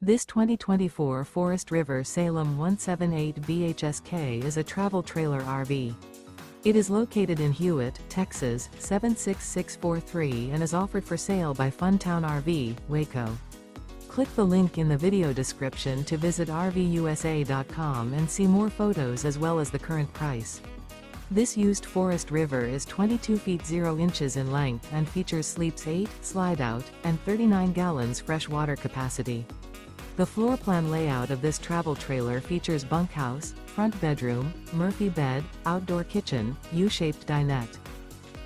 This 2024 Forest River Salem 178 BHSK is a travel trailer RV. It is located in Hewitt, Texas 76643 and is offered for sale by Funtown RV, Waco. Click the link in the video description to visit RVUSA.com and see more photos as well as the current price. This used Forest River is 22 feet 0 inches in length and features sleeps 8, slide-out, and 39 gallons fresh water capacity. The floor plan layout of this travel trailer features bunkhouse, front bedroom, Murphy bed, outdoor kitchen, U-shaped dinette.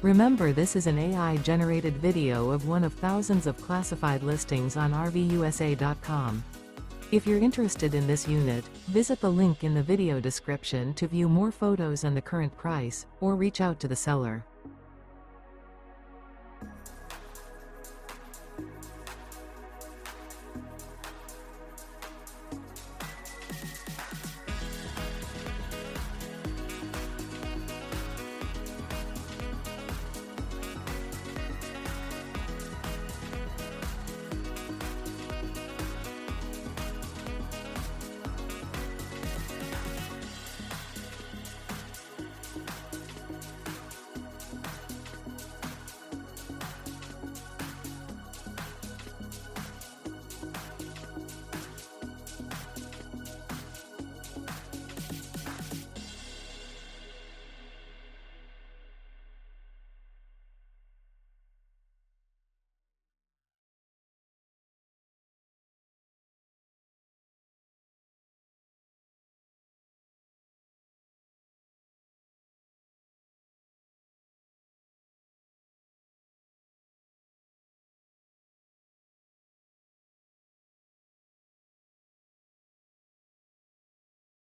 Remember, this is an AI-generated video of one of thousands of classified listings on RVUSA.com. If you're interested in this unit, visit the link in the video description to view more photos and the current price, or reach out to the seller.